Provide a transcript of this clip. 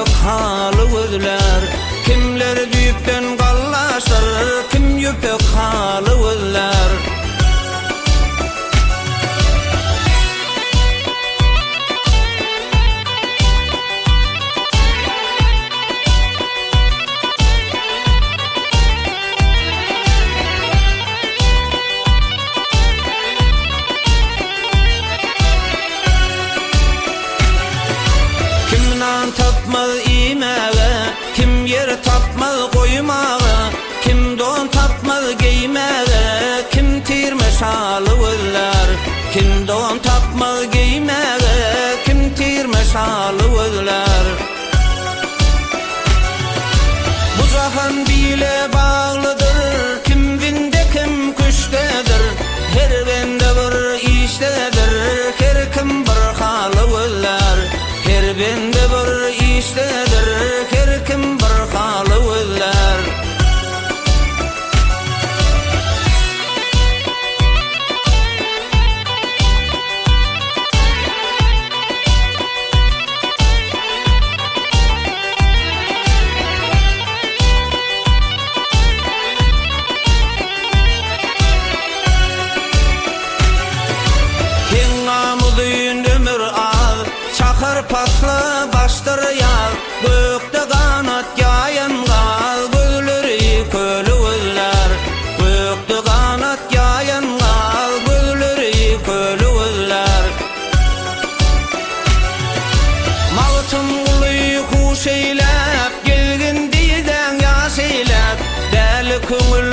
yüpek halı gözler. Kimler düýpden gallaşar, kim yüpek halı gözler. Tapmaz imeğe, kim yer tapmaz koymağa, kim don tapmaz giymeğe, kim tirme şalı gözler. Kim don tapmaz giymeğe, kim tirme şalı gözler. Bu zahan bile bağlıdır, kim binde kim küştedir. Her bende bir iştedir, her kim bir halı gözler. Her bende bir iştedir, her kim bir halı gözler. Ken amudyň ömür al, çakır paslı baştır yal. Gökde kanat yayan gal, gözleri kölü gözler. Gökde kanat yayan gal, gözleri kölü gözler. Mağıtın guluy kuş eylep, gelgin diyden yaş eylep. Däli köngül